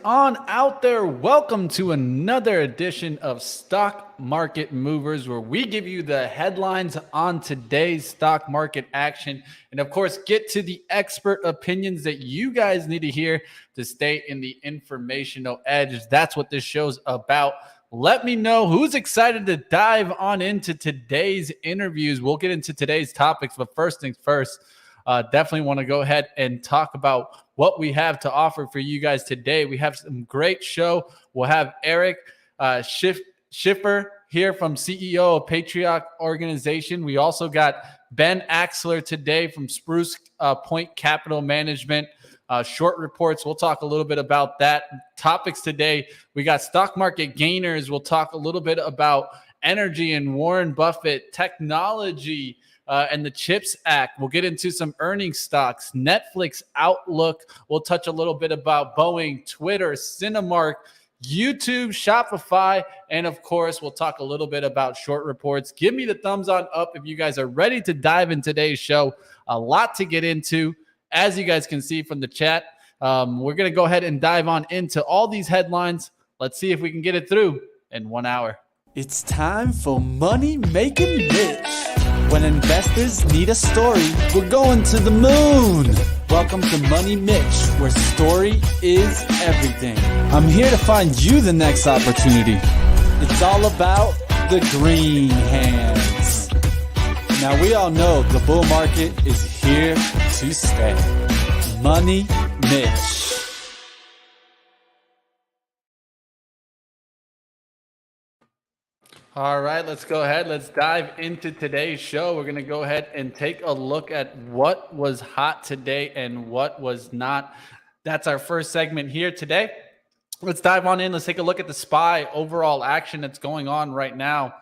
On out there, welcome to another edition of Stock Market Movers, where we give you the headlines on today's stock market action, and of course get to the expert opinions that you guys need to hear to stay in the informational edge. That's what this show's about. Let me know who's excited to dive on into today's interviews. We'll get into today's topics, but first things first, definitely want to go ahead and talk about what we have to offer for you guys today. We have some great show. We'll have Eric Schiffer here from CEO of Patriarch organization. We also got Ben Axler today from Spruce Point Capital Management. Short reports. We'll talk a little bit about that. Topics today. We got stock market gainers. We'll talk a little bit about energy and Warren Buffett, technology, and the CHIPS Act. We'll get into some earnings stocks, Netflix outlook. We'll touch a little bit about Boeing, Twitter, Cinemark, YouTube, Shopify, and of course, we'll talk a little bit about short reports. Give me the thumbs on up if you guys are ready to dive in today's show. A lot to get into, as you guys can see from the chat. We're going to go ahead and dive on into all these headlines. Let's see if we can get it through in 1 hour. It's time for Money Making Mitch. When investors need a story, we're going to the moon. Welcome to Money Mitch, where story is everything. I'm here to find you the next opportunity. It's all about the green hands. Now, we all know the bull market is here to stay. Money Mitch. All right, let's go ahead. Let's dive into today's show. We're going to go ahead and take a look at what was hot today and what was not. That's our first segment here today. Let's dive on in. Let's take a look at the SPY overall action that's going on right now.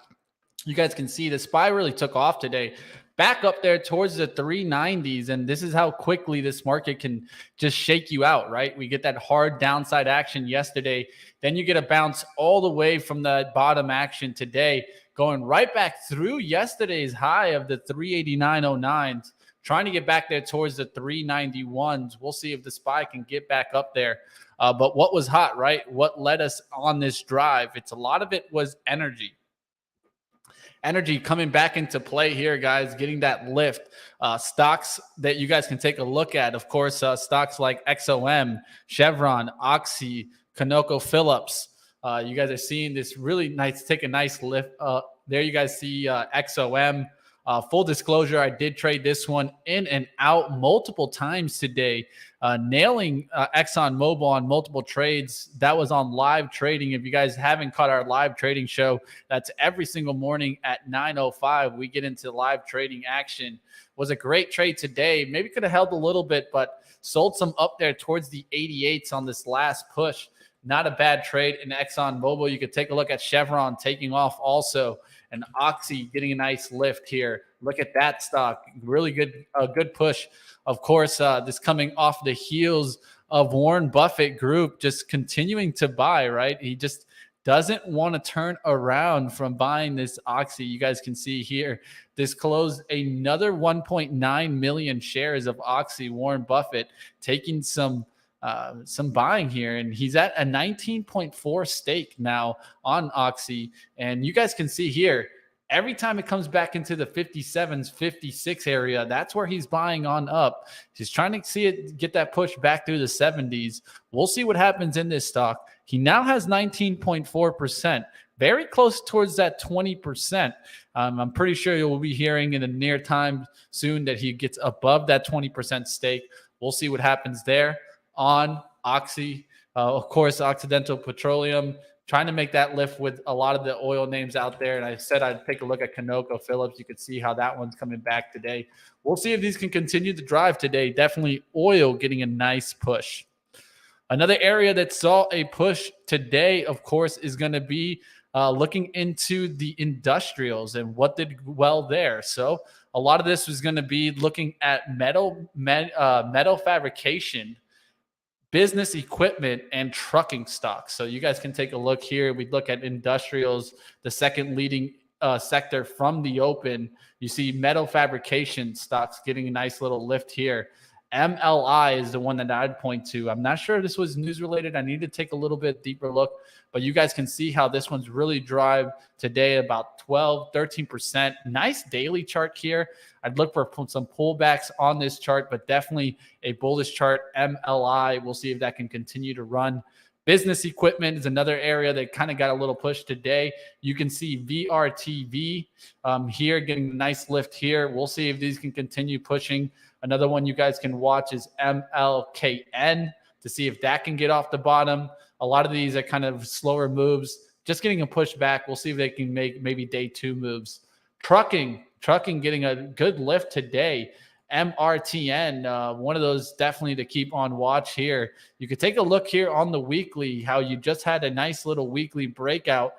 You guys can see the SPY really took off today. Back up there towards the 390s, and this is how quickly this market can just shake you out, right? We get that hard downside action yesterday. Then you get a bounce all the way from the bottom action today, going right back through yesterday's high of the 389.09s, trying to get back there towards the 391s. We'll see if the SPY can get back up there. But what was hot, right? What led us on this drive? A lot of it was energy. Energy coming back into play here, guys, getting that lift. Stocks that you guys can take a look at, of course, stocks like XOM, Chevron, Oxy, ConocoPhillips. You guys are seeing this really nice, take a nice lift. There you guys see XOM. Full disclosure, I did trade this one in and out multiple times today, nailing ExxonMobil on multiple trades. That was on live trading. If you guys haven't caught our live trading show, that's every single morning at 9:05. We get into live trading action. Was a great trade today. Maybe could have held a little bit, but sold some up there towards the 88s on this last push. Not a bad trade in ExxonMobil. You could take a look at Chevron taking off also, and Oxy getting a nice lift here. Look at that stock. Really good, good push. Of course, this coming off the heels of Warren Buffett Group just continuing to buy, right? He just doesn't want to turn around from buying this Oxy. You guys can see here, this closed another 1.9 million shares of Oxy. Warren Buffett taking some buying here, and he's at a 19.4 stake now on Oxy. And you guys can see here, every time it comes back into the 57s, 56 area, that's where he's buying on up. He's trying to see it get that push back through the 70s. We'll see what happens in this stock. He now has 19.4%, very close towards that 20%. I'm pretty sure you'll be hearing in the near time soon that he gets above that 20% stake. We'll see what happens there. On Oxy, of course, Occidental Petroleum, trying to make that lift with a lot of the oil names out there. And I said I'd take a look at ConocoPhillips. You could see how that one's coming back today. We'll see if these can continue to drive today. Definitely oil getting a nice push. Another area that saw a push today, of course, is going to be looking into the industrials and what did well there. So a lot of this was going to be looking at metal fabrication, business equipment, and trucking stocks. So you guys can take a look here. We look at industrials, the second leading sector from the open. You see metal fabrication stocks getting a nice little lift here MLI is the one that I'd point to. I'm not sure if this was news related. I need to take a little bit deeper look, but you guys can see how this one's really drive today about 12, 13%. Nice daily chart here. I'd look for some pullbacks on this chart, but definitely a bullish chart. MLI, we'll see if that can continue to run. Business equipment is another area that kind of got a little push today. You can see VRTV here getting a nice lift here. We'll see if these can continue pushing. Another one you guys can watch is MLKN to see if that can get off the bottom. A lot of these are kind of slower moves, just getting a push back. We'll see if they can make maybe day 2 moves. Trucking getting a good lift today. MRTN, one of those definitely to keep on watch here. You could take a look here on the weekly, how you just had a nice little weekly breakout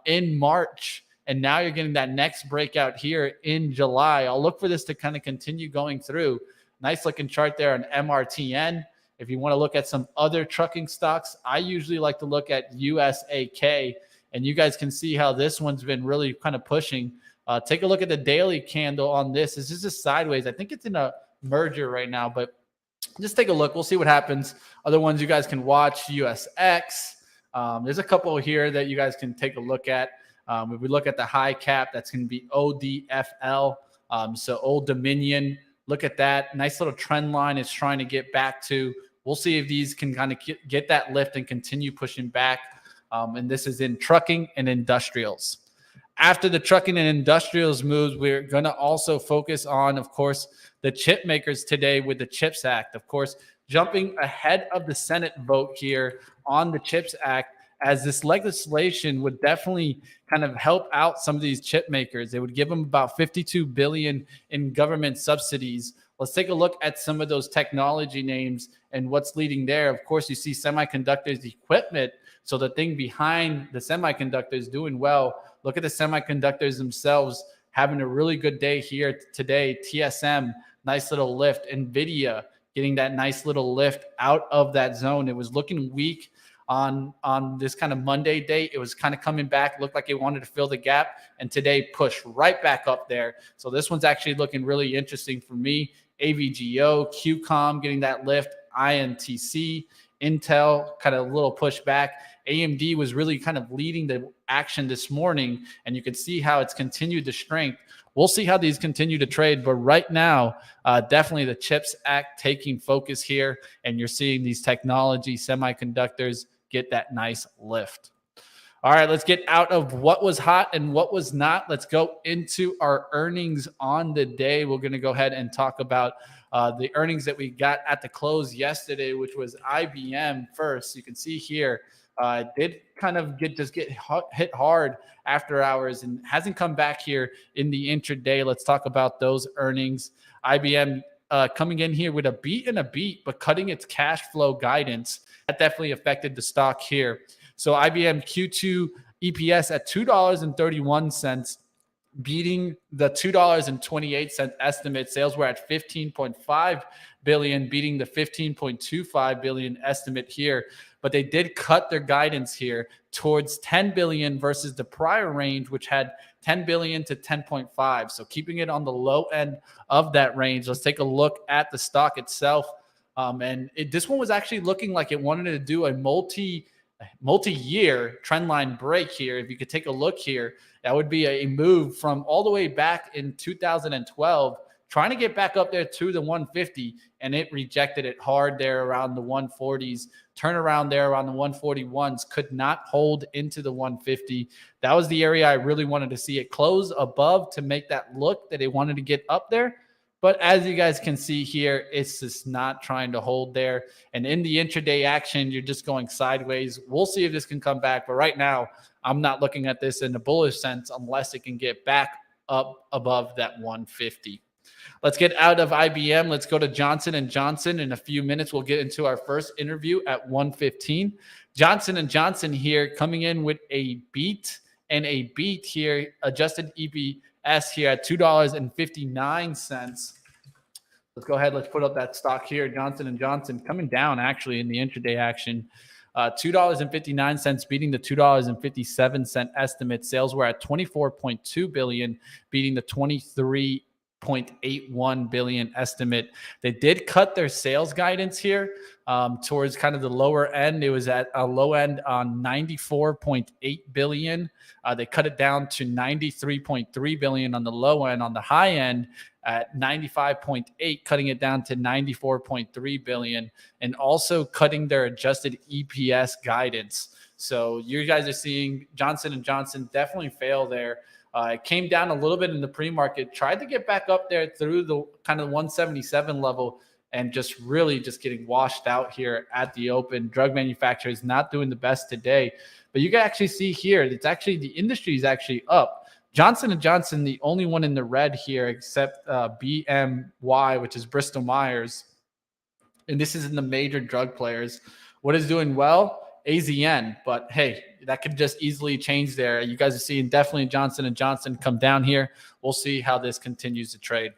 in March. And now you're getting that next breakout here in July. I'll look for this to kind of continue going through. Nice looking chart there on MRTN. If you want to look at some other trucking stocks, I usually like to look at USAK. And you guys can see how this one's been really kind of pushing. Take a look at the daily candle on this. This is just sideways. I think it's in a merger right now, but just take a look. We'll see what happens. Other ones you guys can watch, USX. There's a couple here that you guys can take a look at. If we look at the high cap, that's going to be ODFL. So Old Dominion, look at that. Nice little trend line it's trying to get back to. We'll see if these can kind of get that lift and continue pushing back. And this is in trucking and industrials. After the trucking and industrials moves, we're going to also focus on, of course, the chip makers today with the CHIPS Act. Of course, jumping ahead of the Senate vote here on the CHIPS Act, as this legislation would definitely kind of help out some of these chip makers. It would give them about $52 billion in government subsidies. Let's take a look at some of those technology names and what's leading there. Of course, you see semiconductors equipment. So the thing behind the semiconductors doing well. Look at the semiconductors themselves having a really good day here today. TSM, nice little lift. NVIDIA getting that nice little lift out of that zone. It was looking weak on this kind of Monday date. It was kind of coming back, looked like it wanted to fill the gap, and today pushed right back up there. So this one's actually looking really interesting for me. AVGO, QCOM getting that lift, INTC, Intel kind of a little push back. AMD was really kind of leading the action this morning, and you can see how it's continued to strength. We'll see how these continue to trade, but right now, definitely the CHIPS Act taking focus here, and you're seeing these technology semiconductors get that nice lift. All right, let's get out of what was hot and what was not. Let's go into our earnings on the day. We're going to go ahead and talk about the earnings that we got at the close yesterday, which was IBM first. You can see here, did kind of get hit hard after hours and hasn't come back here in the intraday. Let's talk about those earnings. IBM coming in here with a beat, but cutting its cash flow guidance. That definitely affected the stock here. So IBM Q2 EPS at $2.31, beating the $2.28 estimate. Sales were at $15.5 billion, beating the $15.25 billion estimate here. But they did cut their guidance here towards $10 billion versus the prior range, which had $10 billion to $10.5. So keeping it on the low end of that range. Let's take a look at the stock itself. This one was actually looking like it wanted to do a multi-year trend line break here. If you could take a look here, that would be a move from all the way back in 2012, trying to get back up there to the 150, and it rejected it hard there around the 140s. Turnaround there around the 141s, could not hold into the 150. That was the area I really wanted to see it close above to make that look that it wanted to get up there. But as you guys can see here, it's just not trying to hold there. And in the intraday action, you're just going sideways. We'll see if this can come back. But right now, I'm not looking at this in a bullish sense unless it can get back up above that 150. Let's get out of IBM. Let's go to Johnson & Johnson. In a few minutes, we'll get into our first interview at 1:15. Johnson & Johnson here coming in with a beat here. Adjusted EPS here at $2.59. Let's go ahead. Let's put up that stock here. Johnson & Johnson coming down actually in the intraday action. $2.59, beating the $2.57 estimate. Sales were at $24.2 billion, beating the $23.2 $98.81 billion estimate. They did cut their sales guidance here towards kind of the lower end. It was at a low end on $94.8 billion. They cut it down to $93.3 billion on the low end. On the high end, at 95.8, cutting it down to 94.3 billion, and also cutting their adjusted EPS guidance. So you guys are seeing Johnson & Johnson definitely fail there. It came down a little bit in the pre-market, tried to get back up there through the kind of 177 level, and just really just getting washed out here at the open. Drug manufacturers not doing the best today. But you can actually see here, it's actually the industry is actually up. Johnson & Johnson, the only one in the red here, except BMY, which is Bristol Myers. And this is in the major drug players. What is doing well? AZN. But hey, that could just easily change there. You guys are seeing definitely Johnson & Johnson come down here. We'll see how this continues to trade.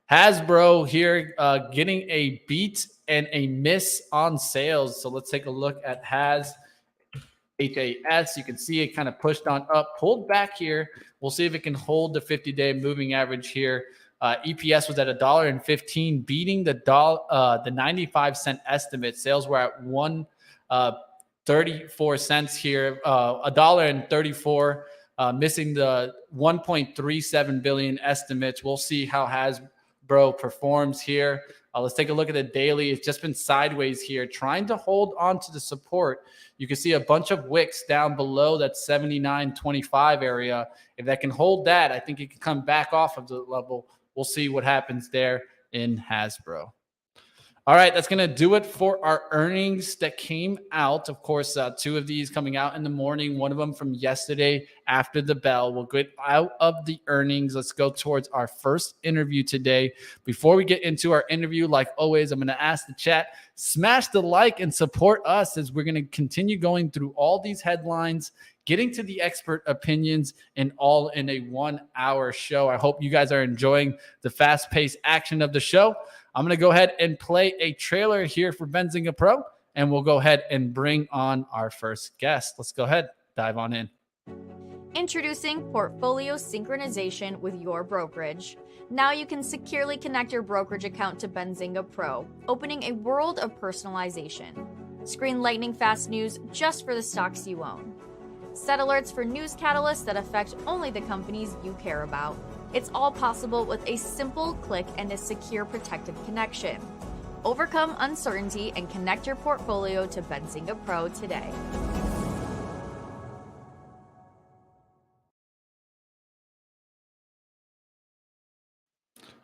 Hasbro here getting a beat and a miss on sales. So let's take a look at HAS. HAS, you can see it kind of pushed on up, pulled back here. We'll see if it can hold the 50-day moving average here. EPS was at $1.15, beating the 95-cent estimate. Sales were at 1.34 cents here, $1.34, missing the 1.37 billion estimates. We'll see how Hasbro performs here. Let's take a look at the daily. It's just been sideways here, trying to hold on to the support. You can see a bunch of wicks down below that 79.25 area. If that can hold that, I think it can come back off of the level. We'll see what happens there in Hasbro. All right, that's going to do it for our earnings that came out. Of course, two of these coming out in the morning, one of them from yesterday after the bell. We'll get out of the earnings. Let's go towards our first interview today. Before we get into our interview, like always, I'm going to ask the chat, smash the like and support us as we're going to continue going through all these headlines, getting to the expert opinions, and all in a 1-hour show. I hope you guys are enjoying the fast-paced action of the show. I'm going to go ahead and play a trailer here for Benzinga Pro, and we'll go ahead and bring on our first guest. Let's go ahead, dive on in. Introducing Portfolio Synchronization with your brokerage. Now you can securely connect your brokerage account to Benzinga Pro, opening a world of personalization. Screen lightning-fast news just for the stocks you own. Set alerts for news catalysts that affect only the companies you care about. It's all possible with a simple click and a secure protected connection. Overcome uncertainty and connect your portfolio to Benzinga Pro today.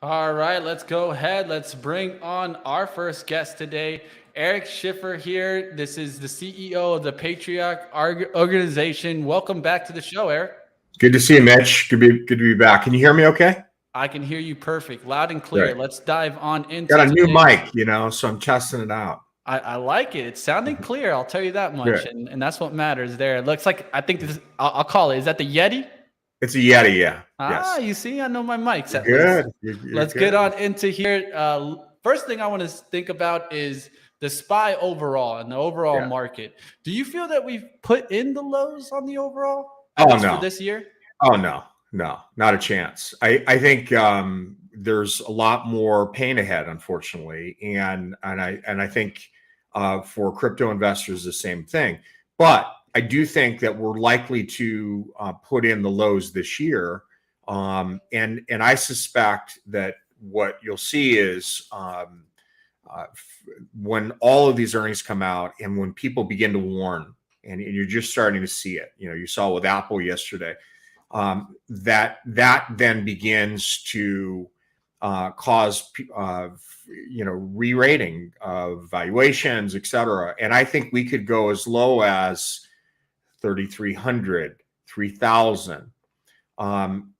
All right, let's go ahead. Let's bring on our first guest today, Eric Schiffer here. This is the CEO of the Patriarch organization. Welcome back to the show, Eric. Good to see you, Mitch. Good to be back. Can you hear me okay? I can hear you perfect, loud and clear. Great. Let's dive on into Got a new mic, so I'm testing it out. I like it. It's sounding clear. I'll tell you that much. And that's what matters there. It looks like, I think this, I'll call it. Is that the Yeti? It's a Yeti, yeah. Ah, yes. You see, I know my mics. Good. Let's get on into here. First thing I want to think about is the SPY overall and the overall market. Do you feel that we've put in the lows on the overall? For this year? Oh, no, not a chance. I think there's a lot more pain ahead, unfortunately. And I think for crypto investors, the same thing. But I do think that we're likely to put in the lows this year. And I suspect that what you'll see is when all of these earnings come out and when people begin to warn, and you're just starting to see it, you saw with Apple yesterday, that then begins to cause, re-rating of valuations, et cetera. And I think we could go as low as 3,300, 3,000.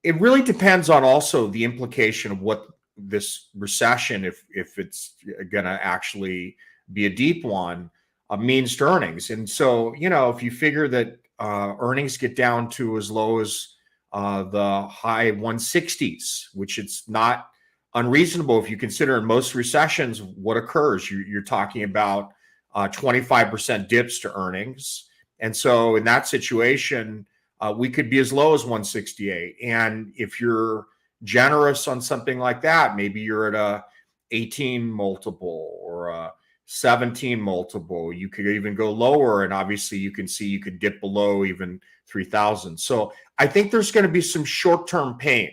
It really depends on also the implication of what this recession, if it's going to actually be a deep one, means to earnings. And so, if you figure that earnings get down to as low as the high 160s, which it's not unreasonable if you consider in most recessions what occurs. You're talking about 25% dips to earnings. And so in that situation, we could be as low as 168. And if you're generous on something like that. Maybe you're at a 18 multiple or a 17 multiple. You could even go lower, and obviously you can see you could dip below even 3,000. So I think there's going to be some short-term pain.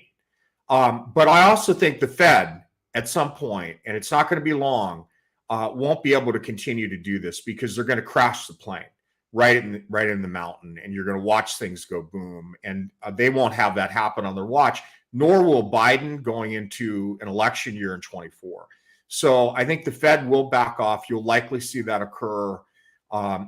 But I also think the Fed at some point, and it's not going to be long, won't be able to continue to do this because they're going to crash the plane right in the mountain, and you're going to watch things go boom. And they won't have that happen on their watch, nor will Biden going into an election year in 24. So I think the Fed will back off. You'll likely see that occur.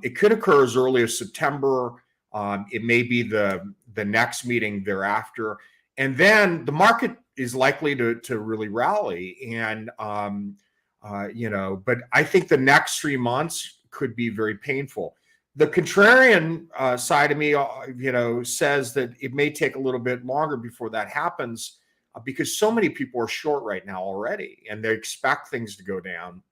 It could occur as early as September. It may be the next meeting thereafter. And then the market is likely to really rally. And, but I think the next 3 months could be very painful. The contrarian side of me, says that it may take a little bit longer before that happens because so many people are short right now already, and they expect things to go down.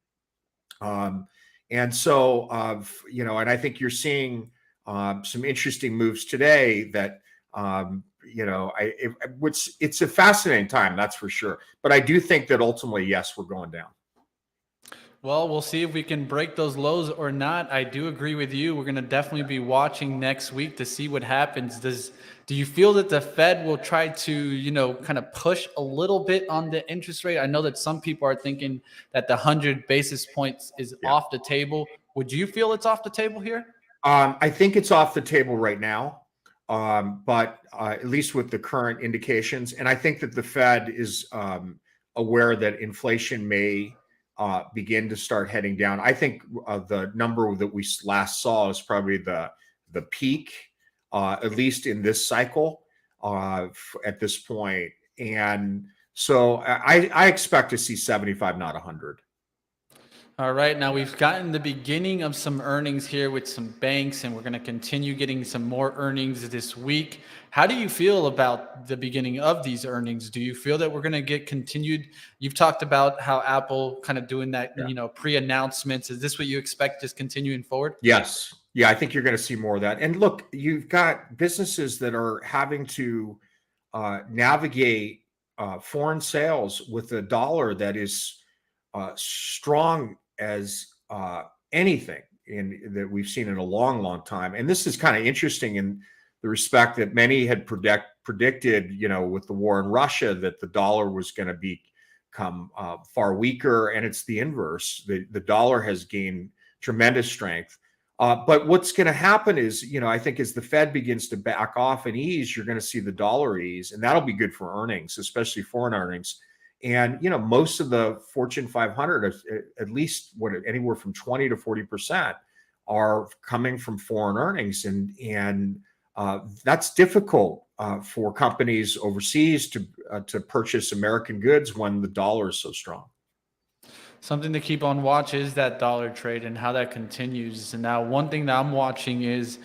And I think you're seeing some interesting moves today that, it's a fascinating time, that's for sure. But I do think that ultimately, yes, we're going down. Well, we'll see if we can break those lows or not. I do agree with you. We're going to definitely be watching next week to see what happens. Do you feel that the Fed will try to, kind of push a little bit on the interest rate? I know that some people are thinking that the 100 basis points is off the table. Would you feel it's off the table here? I think it's off the table right now, but at least with the current indications. And I think that the Fed is aware that inflation may begin to start heading down. I think the number that we last saw is probably the peak, at least in this cycle at this point. And so I expect to see 75, not 100. All right, now we've gotten the beginning of some earnings here with some banks, and we're going to continue getting some more earnings this week. How do you feel about the beginning of these earnings? Do you feel that we're going to get continued? You've talked about how Apple kind of doing that, pre-announcements. Is this what you expect just continuing forward? Yes. Yeah, I think you're going to see more of that. And look, you've got businesses that are having to navigate foreign sales with a dollar that is strong as anything that we've seen in a long, long time. And this is kind of interesting in the respect that many had predicted, with the war in Russia, that the dollar was going to become far weaker. And it's the inverse. The dollar has gained tremendous strength. But what's going to happen is, I think as the Fed begins to back off and ease, you're going to see the dollar ease, and that'll be good for earnings, especially foreign earnings. And, most of the Fortune 500, at least anywhere from 20 to 40% are coming from foreign earnings. And that's difficult for companies overseas to purchase American goods when the dollar is so strong. Something to keep on watch is that dollar trade and how that continues. And now one thing that I'm watching is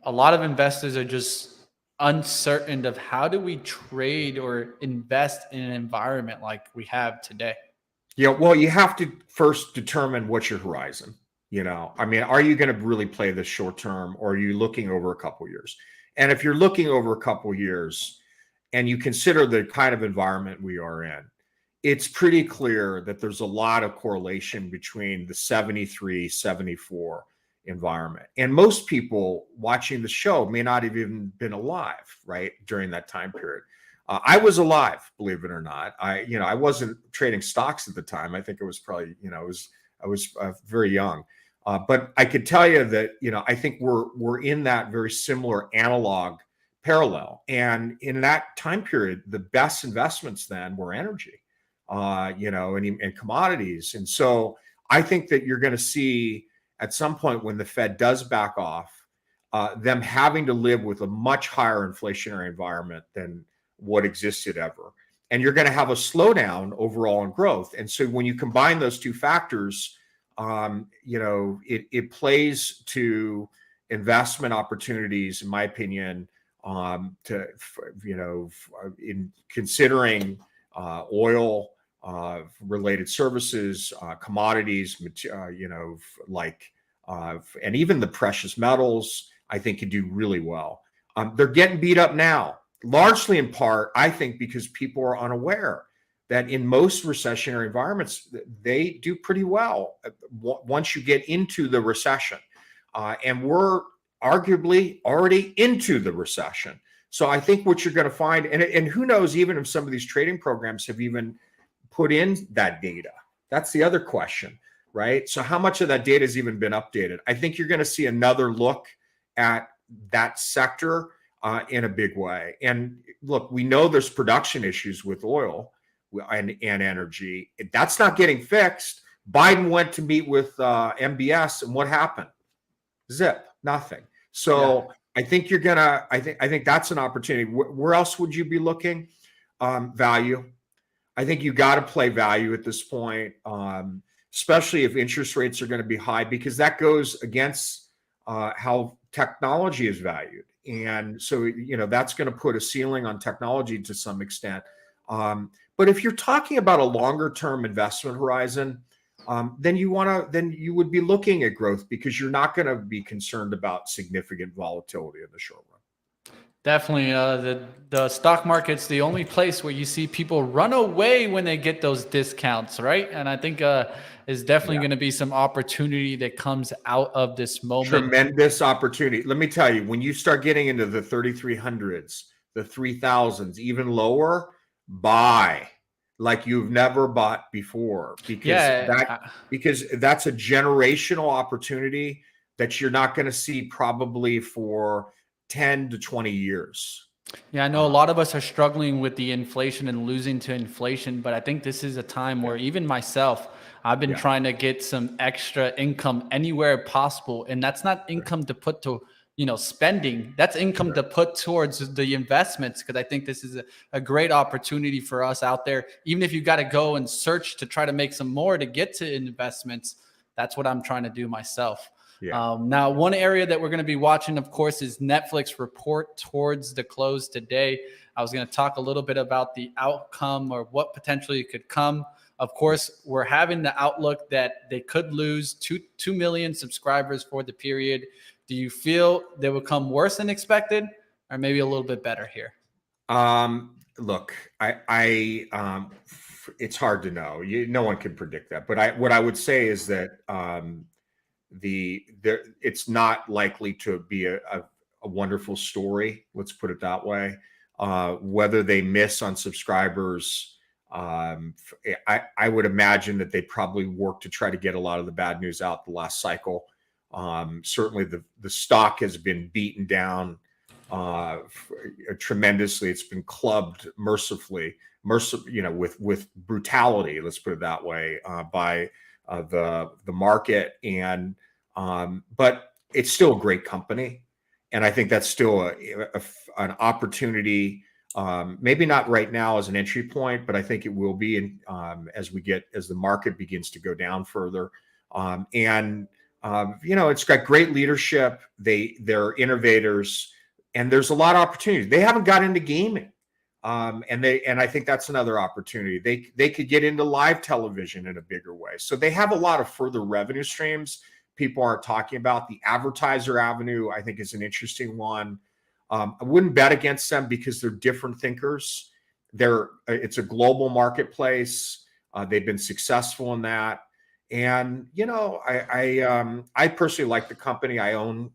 a lot of investors are just uncertain of how do we trade or invest in an environment like we have today. Yeah, well, you have to first determine what's your horizon. Are you going to really play this short term, or are you looking over a couple of years? And if you're looking over a couple of years and you consider the kind of environment we are in, it's pretty clear that there's a lot of correlation between the 73, 74 environment. And most people watching the show may not have even been alive, right, during that time period. I was alive, believe it or not. I wasn't trading stocks at the time. I think it was probably, I was very young. But I could tell you that, I think we're in that very similar analog parallel. And in that time period, the best investments then were energy, and commodities. And so I think that you're going to see at some point when the Fed does back off, them having to live with a much higher inflationary environment than what existed ever. And you're going to have a slowdown overall in growth. And so when you combine those two factors, it plays to investment opportunities, in my opinion, in considering oil related services, commodities, and even the precious metals, I think can do really well. They're getting beat up now. largely in part, I think, because people are unaware that in most recessionary environments, they do pretty well once you get into the recession. And we're arguably already into the recession. So I think what you're going to find, and who knows, even if some of these trading programs have even put in that data. That's the other question, right? So how much of that data has even been updated? I think you're going to see another look at that sector in a big way. And look, we know there's production issues with oil and energy. That's not getting fixed. Biden went to meet with MBS, and what happened? Zip, nothing. So I think you're gonna. I think that's an opportunity. Where else would you be looking? Value. I think you got to play value at this point, especially if interest rates are going to be high, because that goes against how technology is valued. And so, that's going to put a ceiling on technology to some extent. But if you're talking about a longer term investment horizon, then you would be looking at growth, because you're not going to be concerned about significant volatility in the short run. Definitely. The stock market's the only place where you see people run away when they get those discounts, right? And I think is definitely going to be some opportunity that comes out of this moment. Tremendous opportunity. Let me tell you, when you start getting into the 3,300s, the 3,000s, even lower, buy like you've never bought before, because that's a generational opportunity that you're not going to see probably for 10 to 20 years. Yeah, I know a lot of us are struggling with the inflation and losing to inflation, but I think this is a time where even myself, I've been trying to get some extra income anywhere possible. And that's not income to put to, spending. That's income to put towards the investments, because I think this is a great opportunity for us out there. Even if you got to go and search to try to make some more to get to investments, that's what I'm trying to do myself. Yeah. Now, one area that we're going to be watching, of course, is Netflix report towards the close today. I was going to talk a little bit about the outcome or what potentially could come. Of course, we're having the outlook that they could lose 2 million subscribers for the period. Do you feel they will come worse than expected, or maybe a little bit better here? Look, it's hard to know. No one can predict that. But what I would say is that it's not likely to be a wonderful story. Let's put it that way. Whether they miss on subscribers, I would imagine that they probably work to try to get a lot of the bad news out the last cycle. Certainly the stock has been beaten down tremendously. It's been clubbed mercifully, with brutality, let's put it that way, by the market. And but it's still a great company, and I think that's still an opportunity. Maybe not right now as an entry point, but I think it will be as the market begins to go down further. It's got great leadership. They're innovators, and there's a lot of opportunities. They haven't got into gaming. And I think that's another opportunity. They could get into live television in a bigger way. So they have a lot of further revenue streams people aren't talking about. The advertiser avenue, I think, is an interesting one. I wouldn't bet against them because they're different thinkers. It's a global marketplace. They've been successful in that. And, I personally like the company. I own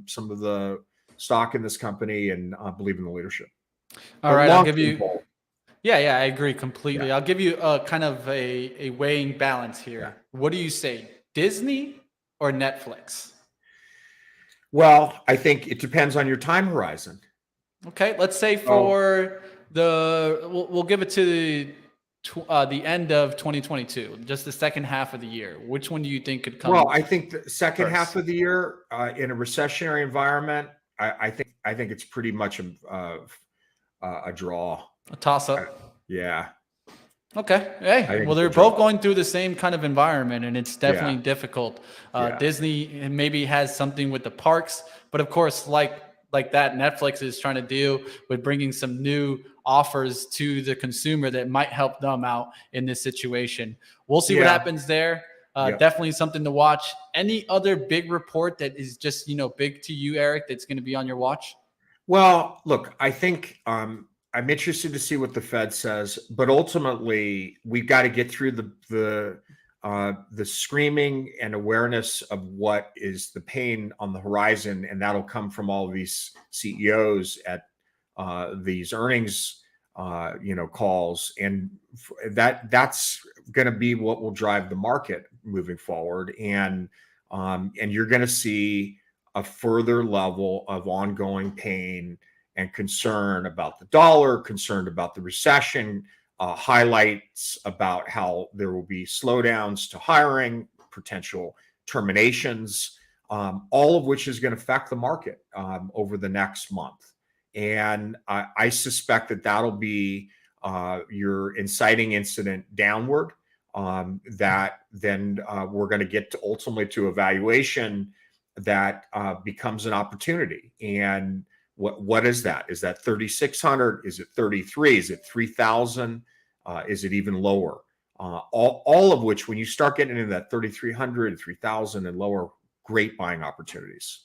some of the stock in this company and believe in the leadership. All right, I'll give you. Yeah, I agree completely. Yeah. I'll give you kind of a weighing balance here. Yeah. What do you say, Disney or Netflix? Well, I think it depends on your time horizon. Okay, let's say for we'll give it to the end of 2022, just the second half of the year. Which one do you think could come? Well, I think the second half of the year in a recessionary environment, I think it's pretty much a draw. A toss-up. Yeah. Okay. Hey, well, they're both going through the same kind of environment, and it's definitely difficult. Disney maybe has something with the parks, but of course, like that, Netflix is trying to deal with bringing some new offers to the consumer that might help them out in this situation. We'll see what happens there. Definitely something to watch. Any other big report that is just, big to you, Eric, that's going to be on your watch? Well, look, I think I'm interested to see what the Fed says, but ultimately we've got to get through the screaming and awareness of what is the pain on the horizon, and that'll come from all of these CEOs at these earnings, calls, and that's going to be what will drive the market moving forward, and you're going to see a further level of ongoing pain and concern about the dollar, concerned about the recession, highlights about how there will be slowdowns to hiring, potential terminations, all of which is going to affect the market over the next month. And I suspect that that'll be your inciting incident downward. That then we're going to get to ultimately to evaluation that becomes an opportunity. And what is that? Is that 3,600? Is it 33? Is it 3,000? Is it even lower? All of which, when you start getting into that 3,300, 3,000 and lower, great buying opportunities.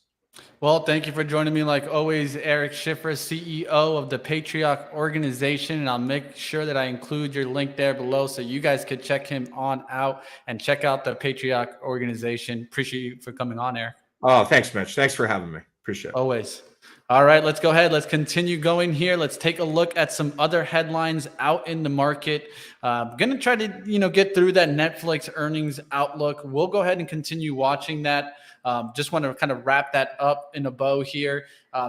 Well, thank you for joining me. Like always, Eric Schiffer, CEO of the Patriarch organization. And I'll make sure that I include your link there below so you guys could check him on out and check out the Patriarch organization. Appreciate you for coming on, Eric. Oh, thanks, Mitch. Thanks for having me. Appreciate it. Always. All right, let's go ahead. Let's continue going here. Let's take a look at some other headlines out in the market. Going to try to, get through that Netflix earnings outlook. We'll go ahead and continue watching that. Just want to kind of wrap that up in a bow here.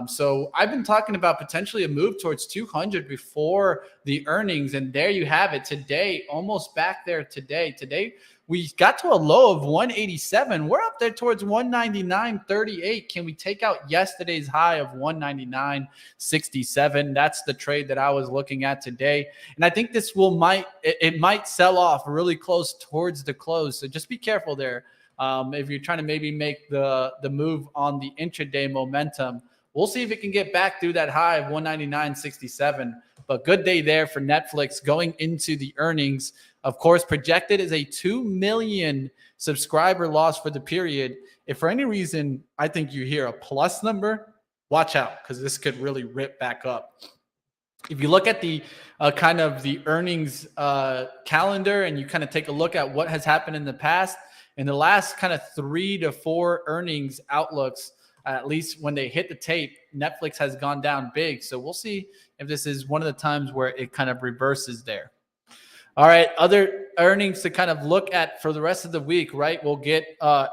So I've been talking about potentially a move towards 200 before the earnings, and there you have it today, almost back there today. Today, we got to a low of 187. We're up there towards 199.38. Can we take out yesterday's high of 199.67? That's the trade that I was looking at today. And I think this might sell off really close towards the close. So just be careful there. If you're trying to maybe make the move on the intraday momentum, we'll see if it can get back through that high of 199.67. But good day there for Netflix going into the earnings. Of course, projected is a 2 million subscriber loss for the period. If for any reason I think you hear a plus number, watch out, because this could really rip back up. If you look at the kind of the earnings calendar and you kind of take a look at what has happened in the past, in the last kind of 3 to 4 earnings outlooks, at least when they hit the tape, Netflix has gone down big. So we'll see if this is one of the times where it kind of reverses there. All right, other earnings to kind of look at for the rest of the week, right? We'll get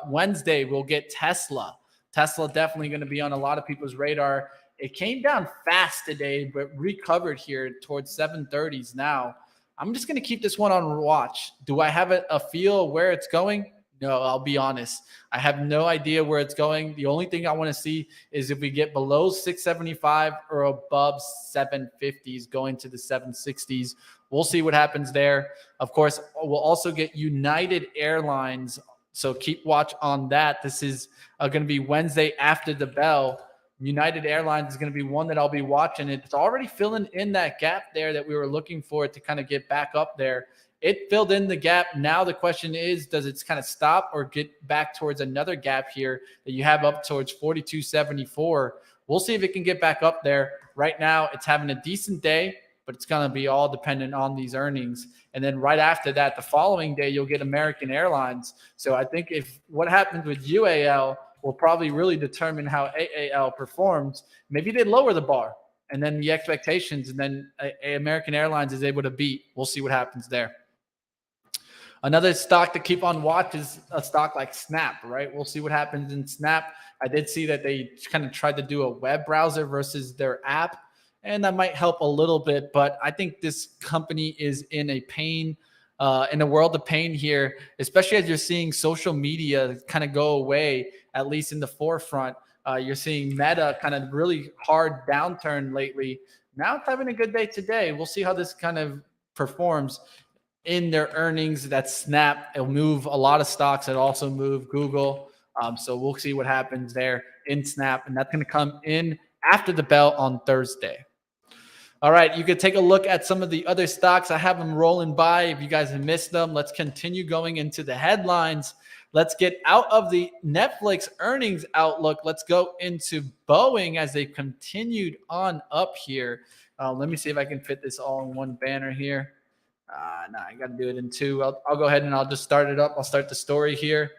Wednesday, we'll get Tesla. Tesla definitely going to be on a lot of people's radar. It came down fast today, but recovered here towards 730s now. I'm just going to keep this one on watch. Do I have a feel where it's going? No, I'll be honest. I have no idea where it's going. The only thing I want to see is if we get below 675 or above 750s, going to the 760s. We'll see what happens there. Of course, we'll also get United Airlines. So keep watch on that. This is going to be Wednesday after the bell. United Airlines is going to be one that I'll be watching. It's already filling in that gap there that we were looking for to kind of get back up there. It filled in the gap. Now the question is, does it kind of stop or get back towards another gap here that you have up towards 42.74? We'll see if it can get back up there. Right now, it's having a decent day, but it's going to be all dependent on these earnings. And then right after that, the following day, you'll get American Airlines. So I think if what happens with UAL will probably really determine how AAL performs. Maybe they lower the bar and then the expectations, and then American Airlines is able to beat. We'll see what happens there. Another stock to keep on watch is a stock like Snap, right? We'll see what happens in Snap. I did see that they kind of tried to do a web browser versus their app, and that might help a little bit. But I think this company is in a pain, in a world of pain here, especially as you're seeing social media kind of go away, at least in the forefront. You're seeing Meta kind of really hard downturn lately. Now it's having a good day today. We'll see how this kind of performs in their earnings. That Snap, it'll move a lot of stocks that also move Google. So we'll see what happens there in Snap, and that's going to come in after the bell on Thursday. All right, you could take a look at some of the other stocks. I have them rolling by. If you guys have missed them, let's continue going into the headlines. Let's get out of the Netflix earnings outlook. Let's go into Boeing as they continued on up here. Let me see if I can fit this all in one banner here. No, I got to do it in two. I'll go ahead and I'll just start it up. I'll start the story here.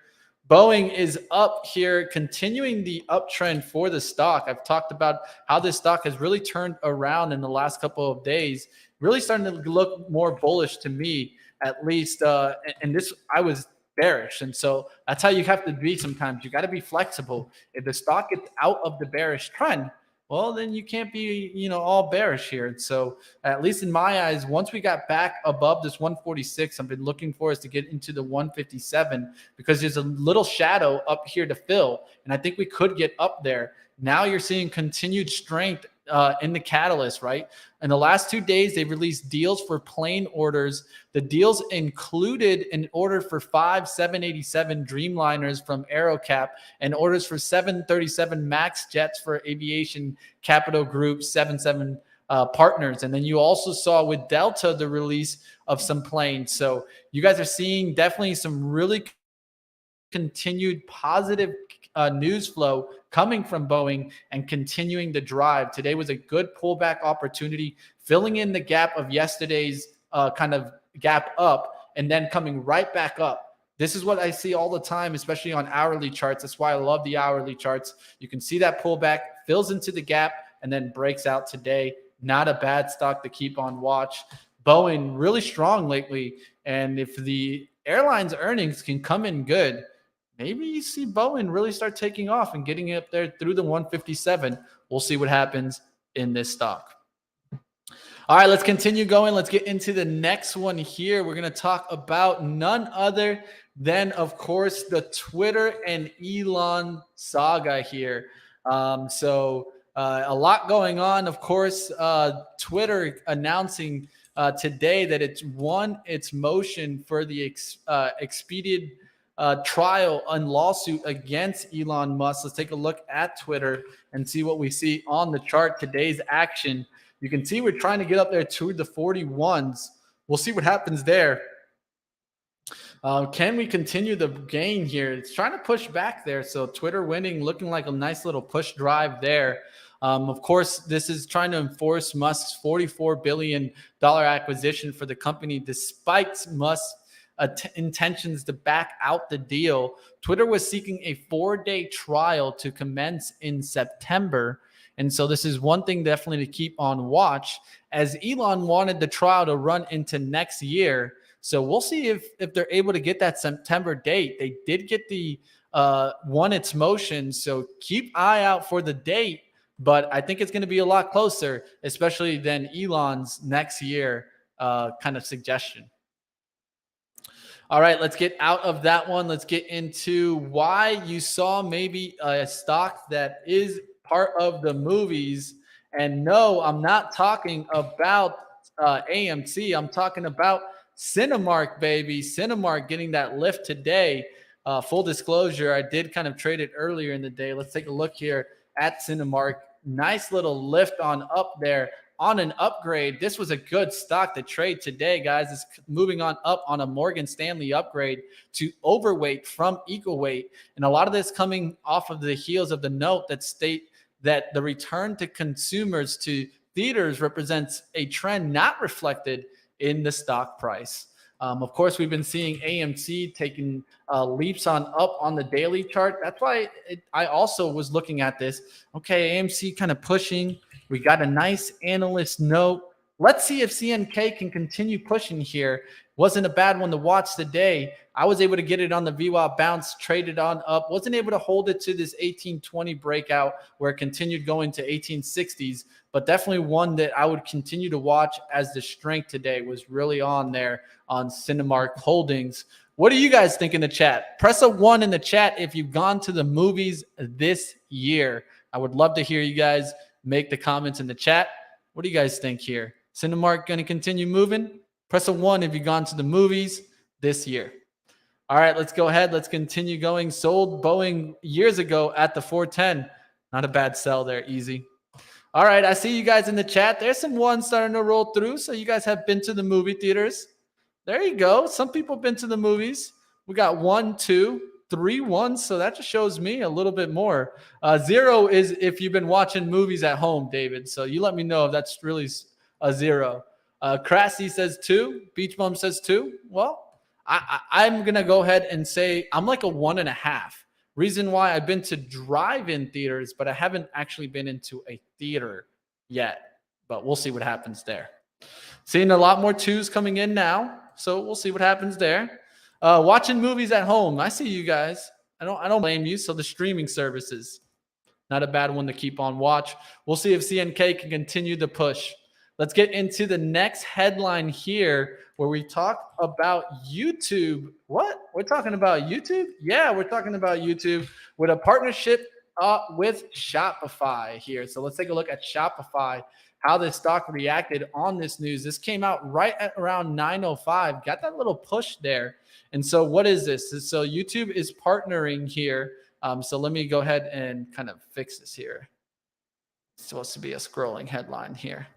Boeing is up here, continuing the uptrend for the stock. I've talked about how this stock has really turned around in the last couple of days, really starting to look more bullish to me, at least. And this, I was bearish. And so that's how you have to be sometimes. You got to be flexible. If the stock gets out of the bearish trend, well, then you can't be, all bearish here. And so at least in my eyes, once we got back above this 146, I've been looking for us to get into the 157 because there's a little shadow up here to fill. And I think we could get up there. Now you're seeing continued strength in the catalyst, right? In the last 2 days, they released deals for plane orders. The deals included an order for 5 787 Dreamliners from AeroCap and orders for 737 MAX jets for Aviation Capital Group 77 partners. And then you also saw with Delta the release of some planes. So you guys are seeing definitely some really continued positive news flow coming from Boeing and continuing the drive. Today was a good pullback opportunity, filling in the gap of yesterday's kind of gap up and then coming right back up. This is what I see all the time, especially on hourly charts. That's why I love the hourly charts. You can see that pullback, fills into the gap, and then breaks out today. Not a bad stock to keep on watch. Boeing really strong lately. And if the airline's earnings can come in good, maybe you see Boeing really start taking off and getting up there through the 157. We'll see what happens in this stock. All right, let's continue going. Let's get into the next one here. We're going to talk about none other than, of course, the Twitter and Elon saga here. A lot going on. Of course, Twitter announcing today that it's won its motion for the expedited trial and lawsuit against Elon Musk. Let's take a look at Twitter and see what we see on the chart. Today's action. You can see we're trying to get up there to the 41s. We'll see what happens there. Can we continue the gain here? It's trying to push back there. So Twitter winning, looking like a nice little push drive there. Of course, this is trying to enforce Musk's $44 billion acquisition for the company, despite Musk's intentions to back out the deal. Twitter was seeking a 4-day trial to commence in September. And so this is one thing definitely to keep on watch, as Elon wanted the trial to run into next year. So we'll see if they're able to get that September date. They did get the won its motion. So keep eye out for the date, but I think it's going to be a lot closer, especially than Elon's next year kind of suggestion. All right, let's get out of that one. Let's get into why you saw maybe a stock that is part of the movies. And no, I'm not talking about AMC. I'm talking about Cinemark, baby. Cinemark getting that lift today. Full disclosure, I did kind of trade it earlier in the day. Let's take a look here at Cinemark. Nice little lift on up there on an upgrade. This was a good stock to trade today, guys. It's moving on up on a Morgan Stanley upgrade to overweight from equal weight. And a lot of this coming off of the heels of the note that state that the return to consumers to theaters represents a trend not reflected in the stock price. Of course, we've been seeing AMC taking leaps on up on the daily chart. That's why I also was looking at this. Okay, AMC kind of pushing. We got a nice analyst note. Let's see if CNK can continue pushing here. Wasn't a bad one to watch today. I was able to get it on the VWAP bounce, traded on up. Wasn't able to hold it to this 1820 breakout where it continued going to 1860s, but definitely one that I would continue to watch, as the strength today was really on there on Cinemark Holdings. What do you guys think in the chat? Press a 1 in the chat if you've gone to the movies this year. I would love to hear you guys make the comments in the chat. What do you guys think here? Cinemark going to continue moving? Press a 1 if you've gone to the movies this year. All right, let's go ahead. Let's continue going. Sold Boeing years ago at the 410. Not a bad sell there. Easy. All right, I see you guys in the chat. There's some ones starting to roll through. So you guys have been to the movie theaters. There you go. Some people have been to the movies. We got 1, 2. 3-1, so that just shows me a little bit more. 0 is if you've been watching movies at home, David. So you let me know if that's really a 0. Crassy says 2. Beach Bum says 2. Well, I'm going to go ahead and say I'm like a 1.5. Reason why I've been to drive-in theaters, but I haven't actually been into a theater yet. But we'll see what happens there. Seeing a lot more 2s coming in now, so we'll see what happens there. Watching movies at home. I see you guys. I don't blame you. So the streaming services, not a bad one to keep on watch. We'll see if CNK can continue the push. Let's get into the next headline here where we talk about YouTube. What? We're talking about YouTube? Yeah, we're talking about YouTube with a partnership with Shopify here. So let's take a look at Shopify, how the stock reacted on this news. This came out right at around 9:05. Got that little push there. And so what is this? So YouTube is partnering here. So let me go ahead and kind of fix this here. It's supposed to be a scrolling headline here.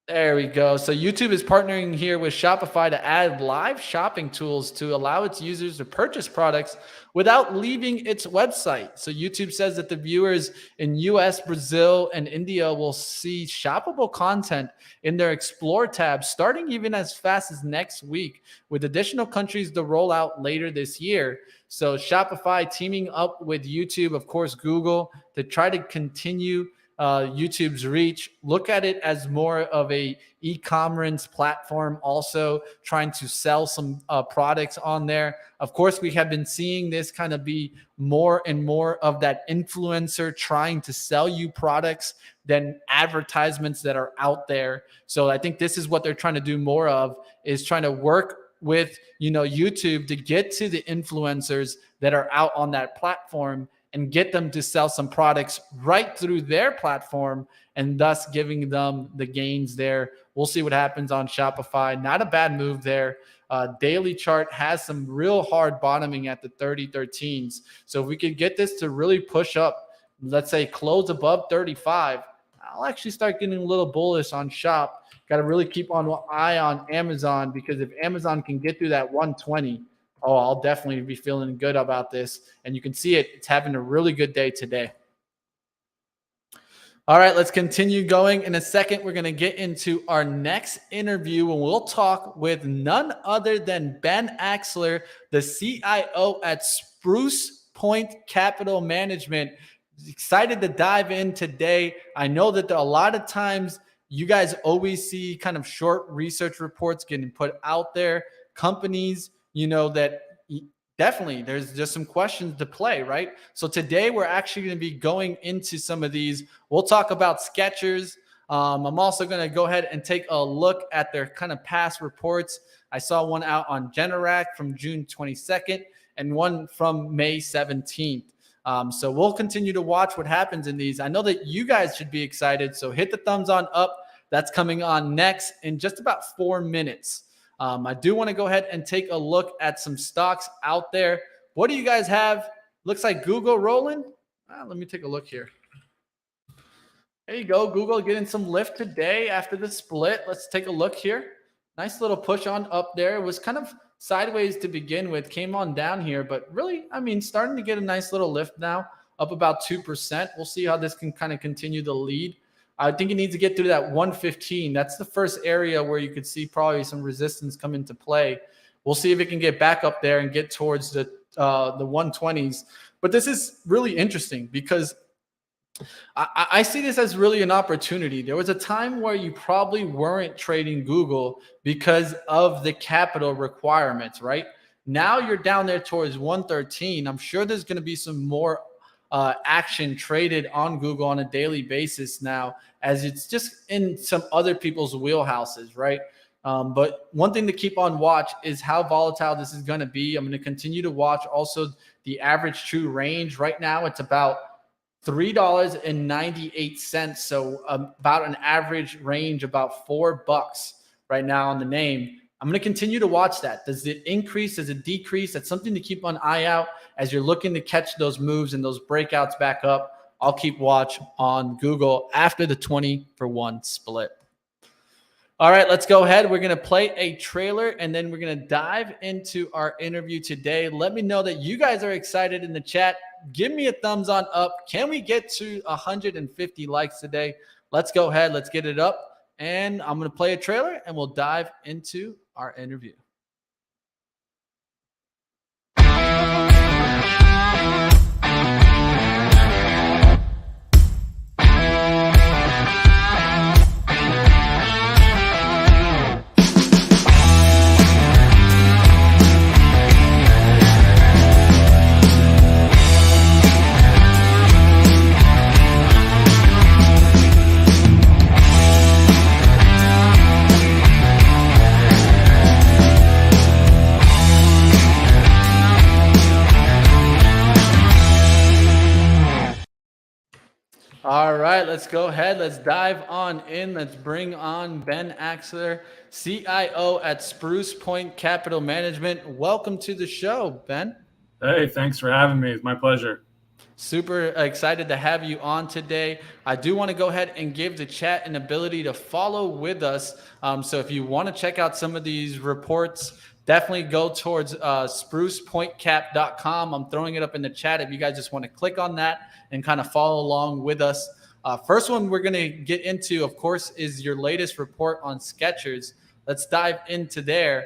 There we go. So YouTube is partnering here with Shopify to add live shopping tools to allow its users to purchase products without leaving its website. So YouTube says that the viewers in US, Brazil, and India will see shoppable content in their Explore tab starting even as fast as next week, with additional countries to roll out later this year. So Shopify teaming up with YouTube, of course, Google, to try to continue YouTube's reach. Look at it as more of a e-commerce platform, also trying to sell some products on there. Of course, we have been seeing this kind of be more and more of that influencer trying to sell you products than advertisements that are out there. So I think this is what they're trying to do more of, is trying to work with, YouTube to get to the influencers that are out on that platform and get them to sell some products right through their platform, and thus giving them the gains there. We'll see what happens on Shopify. Not a bad move there. Daily chart has some real hard bottoming at the 30-13s. So if we could get this to really push up, let's say close above 35, I'll actually start getting a little bullish on Shop. Got to really keep an eye on Amazon, because if Amazon can get through that 120, I'll definitely be feeling good about this. And you can see it's having a really good day today. All right, let's continue going. In a second, we're going to get into our next interview, and we'll talk with none other than Ben Axler, the CIO at Spruce Point Capital Management. Excited to dive in today. I know that a lot of times you guys always see kind of short research reports getting put out there. Companies, that definitely there's just some questions to play, right? So today we're actually going to be going into some of these. We'll talk about Skechers. I'm also going to go ahead and take a look at their kind of past reports. I saw one out on Generac from June 22nd and one from May 17th. So we'll continue to watch what happens in these. I know that you guys should be excited, so hit the thumbs on up. That's coming on next in just about 4 minutes. I do want to go ahead and take a look at some stocks out there. What do you guys have? Looks like Google rolling. Let me take a look here. There you go. Google getting some lift today after the split. Let's take a look here. Nice little push on up there. It was kind of sideways to begin with, came on down here, but really, starting to get a nice little lift now, up about 2%. We'll see how this can kind of continue to lead. I think it needs to get through that 115. That's the first area where you could see probably some resistance come into play. We'll see if it can get back up there and get towards the 120s. But this is really interesting because I see this as really an opportunity. There was a time where you probably weren't trading Google because of the capital requirements, right? Now you're down there towards 113. I'm sure there's going to be some more action traded on Google on a daily basis now, as it's just in some other people's wheelhouses, right? But one thing to keep on watch is how volatile this is going to be. I'm going to continue to watch also the average true range. Right now, it's about $3.98. So about an average range, about $4 right now on the name. I'm going to continue to watch that. Does it increase? Does it decrease? That's something to keep an eye out as you're looking to catch those moves and those breakouts back up. I'll keep watch on Google after the 20-for-1 split. All right, let's go ahead. We're going to play a trailer and then we're going to dive into our interview today. Let me know that you guys are excited in the chat. Give me a thumbs on up. Can we get to 150 likes today? Let's go ahead. Let's get it up. And I'm going to play a trailer and we'll dive into our interview. All right, let's go ahead. Let's dive on in. Let's bring on Ben Axler, CIO at Spruce Point Capital Management. Welcome to the show, Ben. Hey, thanks for having me. It's my pleasure. Super excited to have you on today. I do want to go ahead and give the chat an ability to follow with us. So if you want to check out some of these reports, definitely go towards sprucepointcap.com. I'm throwing it up in the chat if you guys just want to click on that and kind of follow along with us. First one we're going to get into, of course, is your latest report on Skechers. Let's dive into there.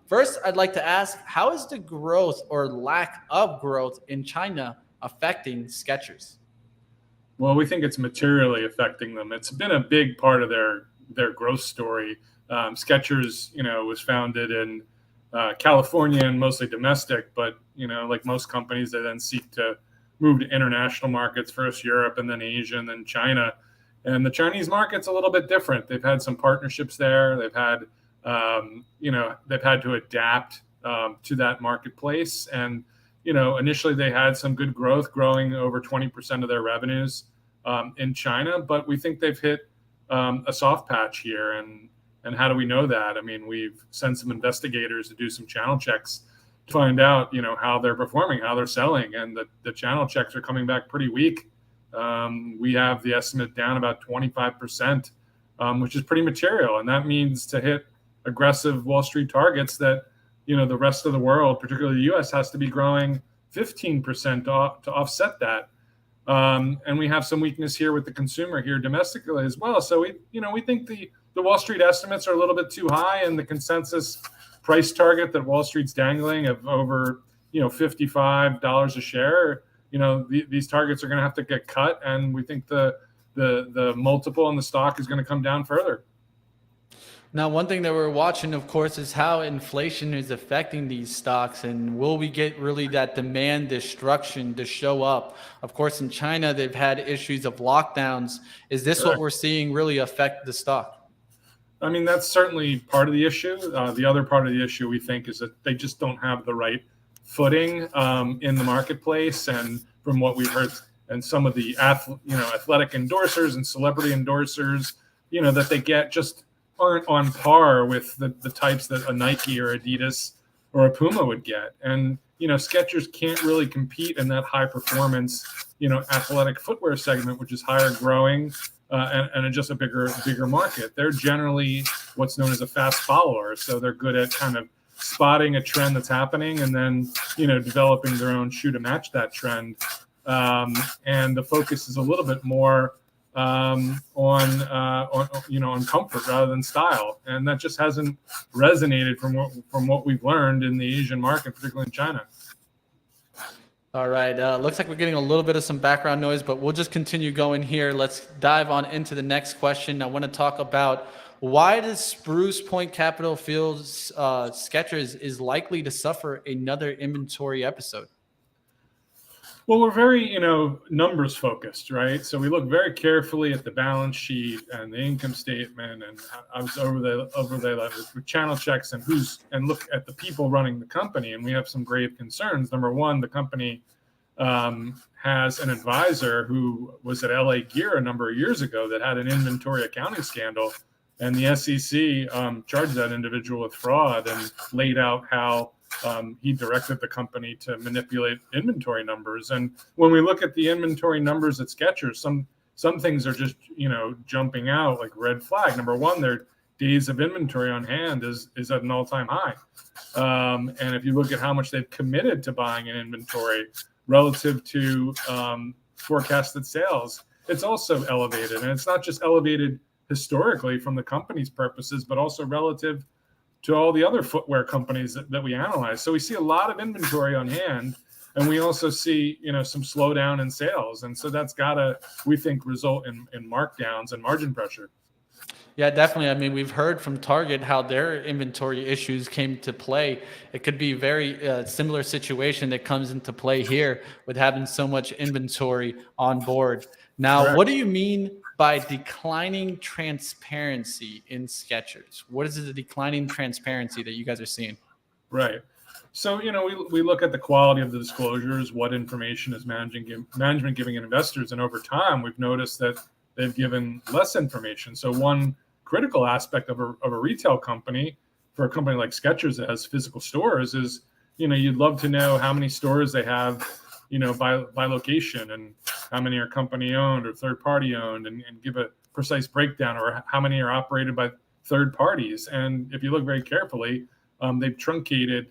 First, I'd like to ask, how is the growth or lack of growth in China affecting Skechers? Well, we think it's materially affecting them. It's been a big part of their growth story. Skechers, was founded in California and mostly domestic, but like most companies, they then seek to move to international markets, first Europe and then Asia and then China. And the Chinese market's a little bit different. They've had some partnerships there. They've had, they've had to adapt to that marketplace. And, initially they had some good growth, growing over 20% of their revenues in China. But we think they've hit a soft patch here. And how do we know that? I mean, we've sent some investigators to do some channel checks to find out, how they're performing, how they're selling. And the channel checks are coming back pretty weak. We have the estimate down about 25%, which is pretty material. And that means to hit aggressive Wall Street targets that, the rest of the world, particularly the US, has to be growing 15% to offset that. And we have some weakness here with the consumer here domestically as well. So we think the Wall Street estimates are a little bit too high, and the consensus price target that Wall Street's dangling of over, $55 a share, these targets are going to have to get cut. And we think the multiple on the stock is going to come down further. Now, one thing that we're watching, of course, is how inflation is affecting these stocks, and will we get really that demand destruction to show up? Of course, in China, they've had issues of lockdowns. Is this what we're seeing really affect the stock? I mean, that's certainly part of the issue. The other part of the issue, we think, is that they just don't have the right footing in the marketplace. And from what we've heard, and some of the athletic endorsers and celebrity endorsers, that they get just aren't on par with the types that a Nike or Adidas or a Puma would get. And, Skechers can't really compete in that high performance, athletic footwear segment, which is higher growing and just a bigger market. They're generally what's known as a fast follower. So they're good at kind of spotting a trend that's happening and then, developing their own shoe to match that trend. And the focus is a little bit more on comfort rather than style, and that just hasn't resonated from what we've learned in the Asian market, particularly in China. All right, looks like we're getting a little bit of some background noise, but we'll just continue going here. Let's dive on into the next question. I want to talk about, why does Spruce Point Capital feel Skechers is likely to suffer another inventory episode? Well, we're very, numbers focused, right? So we look very carefully at the balance sheet and the income statement, and I was over there with channel checks and look at the people running the company, and we have some grave concerns. Number one, the company has an advisor who was at LA Gear a number of years ago that had an inventory accounting scandal, and the SEC charged that individual with fraud and laid out how he directed the company to manipulate inventory numbers. And when we look at the inventory numbers at Skechers, some things are just, jumping out like red flag. Number one, they're days of inventory on hand is at an all-time high. And if you look at how much they've committed to buying in inventory relative to forecasted sales, it's also elevated. And it's not just elevated historically from the company's purposes, but also relative to all the other footwear companies that we analyze. So we see a lot of inventory on hand, and we also see, some slowdown in sales. And so that's gotta, we think, result in markdowns and margin pressure. Yeah, definitely. I mean, we've heard from Target how their inventory issues came to play. It could be a very similar situation that comes into play here with having so much inventory on board. Now, Correct. What do you mean by declining transparency in Skechers? What is the declining transparency that you guys are seeing? Right. So, we look at the quality of the disclosures, what information is management giving investors, and over time, we've noticed that they've given less information. So one critical aspect of a retail company, for a company like Skechers that has physical stores, is, you'd love to know how many stores they have, by location, and how many are company owned or third party owned, and give a precise breakdown, or how many are operated by third parties. And if you look very carefully, they've truncated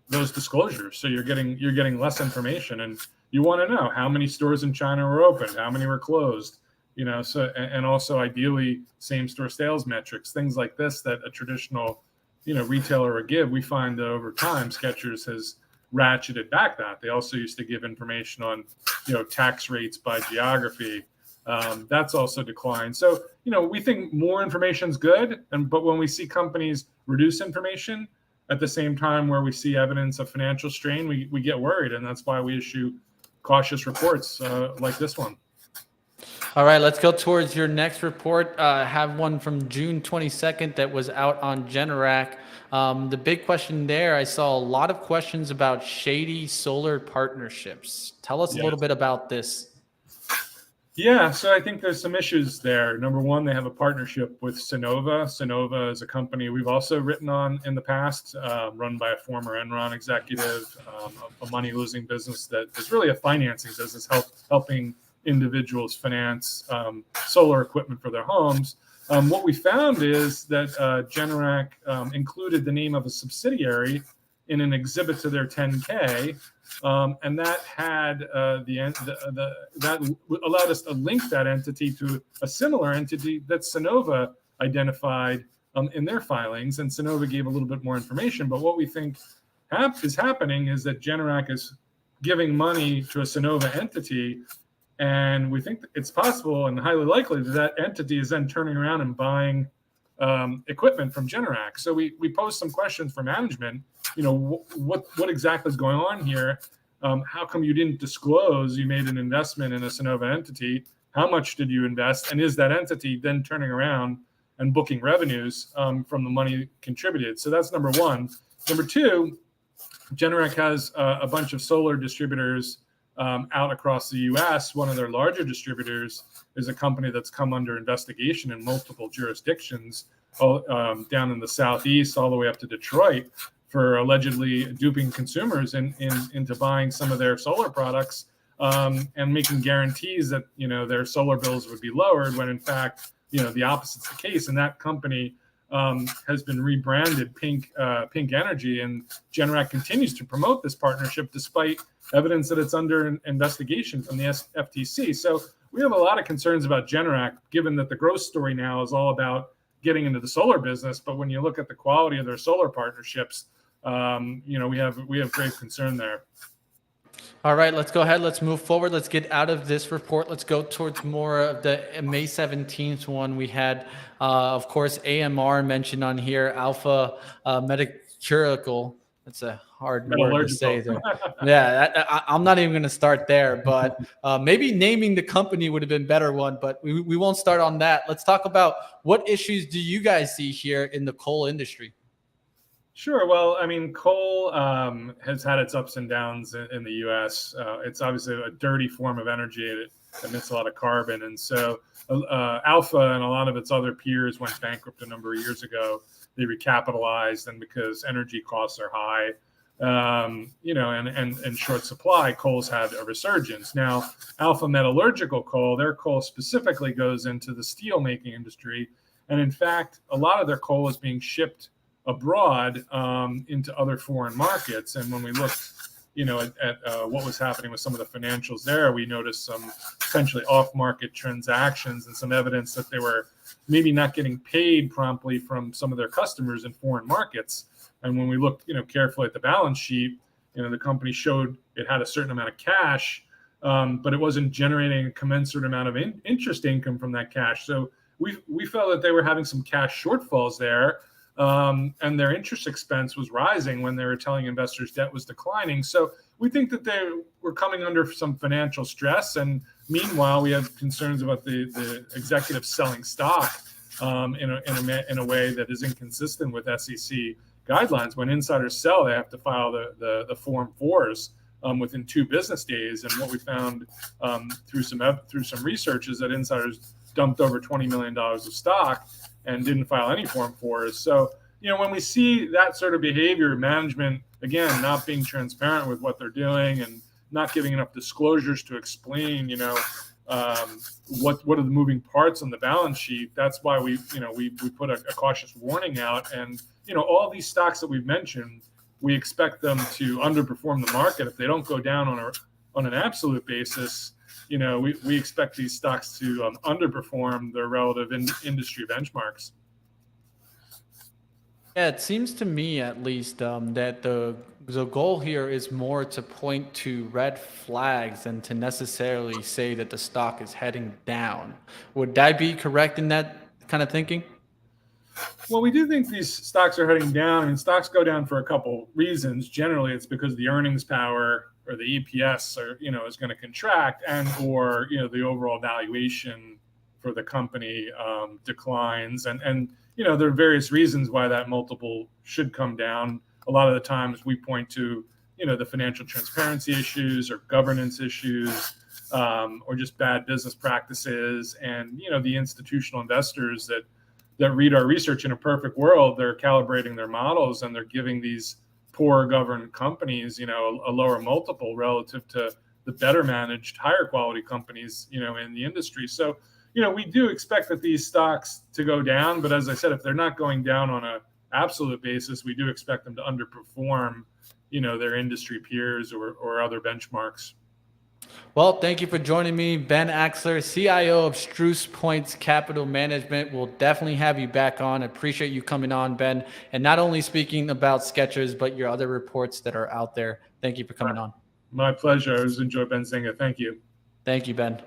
those disclosures. So you're getting less information, and you want to know how many stores in China were opened, how many were closed, so, and also ideally same store sales metrics, things like this that a traditional, retailer would give. We find that over time, Skechers has ratcheted back that. They also used to give information on, tax rates by geography. That's also declined. So, we think more information is good. But when we see companies reduce information at the same time where we see evidence of financial strain, we get worried. And that's why we issue cautious reports like this one. All right, let's go towards your next report. I have one from June 22nd that was out on Generac. The big question there, I saw a lot of questions about shady solar partnerships. Tell us a little bit about this. Yeah, so I think there's some issues there. Number one, they have a partnership with Sunnova. Sunnova is a company we've also written on in the past, run by a former Enron executive, a money-losing business that is really a financing business, helping individuals finance solar equipment for their homes. What we found is that Generac included the name of a subsidiary in an exhibit to their 10K, and that had that allowed us to link that entity to a similar entity that Sunnova identified in their filings, and Sunnova gave a little bit more information. But what we think is happening is that Generac is giving money to a Sunnova entity. And we think it's possible and highly likely that entity is then turning around and buying equipment from Generac. So we posed some questions for management. What exactly is going on here? How come you didn't disclose you made an investment in a Sunnova entity? How much did you invest? And is that entity then turning around and booking revenues from the money contributed? So that's number one. Number two, Generac has a bunch of solar distributors out across the U.S. One of their larger distributors is a company that's come under investigation in multiple jurisdictions, down in the Southeast all the way up to Detroit, for allegedly duping consumers into buying some of their solar products and making guarantees that their solar bills would be lowered, when in fact the opposite's the case. And that company has been rebranded Pink Energy, and Generac continues to promote this partnership despite evidence that it's under investigation from the FTC. So we have a lot of concerns about Generac, given that the growth story now is all about getting into the solar business. But when you look at the quality of their solar partnerships, we have great concern there. All right, let's go ahead. Let's move forward. Let's get out of this report. Let's go towards more of the May 17th one. We had, of course, AMR mentioned on here, Alpha Metacurical. That's a hard word to say there. Yeah, I'm not even going to start there, but maybe naming the company would have been a better one, but we won't start on that. Let's talk about what issues do you guys see here in the coal industry? Sure. Well, I mean, coal has had its ups and downs in the U.S. It's obviously a dirty form of energy. It emits a lot of carbon. And so Alpha and a lot of its other peers went bankrupt a number of years ago. They recapitalized, and because energy costs are high, and short supply, coal's had a resurgence. Now, Alpha Metallurgical Coal, their coal specifically goes into the steel making industry. And in fact, a lot of their coal is being shipped abroad into other foreign markets. And when we looked, at what was happening with some of the financials there, we noticed some potentially off-market transactions and some evidence that they were maybe not getting paid promptly from some of their customers in foreign markets. And when we looked, carefully at the balance sheet, the company showed it had a certain amount of cash, but it wasn't generating a commensurate amount of interest income from that cash. So we felt that they were having some cash shortfalls there, and their interest expense was rising when they were telling investors debt was declining. So we think that they were coming under some financial stress. And meanwhile, we have concerns about the executives selling stock in a way that is inconsistent with SEC guidelines. When insiders sell, they have to file the Form 4s within 2 business days. And what we found through some research is that insiders dumped over $20 million of stock and didn't file any Form 4s. So, when we see that sort of behavior, management, again, not being transparent with what they're doing and not giving enough disclosures to explain, what are the moving parts on the balance sheet. That's why we put a cautious warning out. And, all these stocks that we've mentioned, we expect them to underperform the market. If they don't go down on an absolute basis, we expect these stocks to underperform their relative industry benchmarks. Yeah, it seems to me at least that the goal here is more to point to red flags than to necessarily say that the stock is heading down. Would I be correct in that kind of thinking? Well, we do think these stocks are heading down. I mean, stocks go down for a couple reasons. Generally, it's because the earnings power or the EPS is going to contract, and or the overall valuation for the company declines, and there are various reasons why that multiple should come down. A lot of the times we point to the financial transparency issues or governance issues, or just bad business practices, and the institutional investors that read our research. In a perfect world, they're calibrating their models and they're giving these poor governed companies, a lower multiple relative to the better managed, higher quality companies, in the industry. So, we do expect that these stocks to go down, but as I said, if they're not going down on an absolute basis, we do expect them to underperform, their industry peers or other benchmarks. Well, thank you for joining me, Ben Axler, CIO of Spruce Points Capital Management. We'll definitely have you back on. I appreciate you coming on, Ben, and not only speaking about Skechers, but your other reports that are out there. Thank you for coming on. My pleasure. I always enjoy Benzinga. Thank you. Thank you, Ben.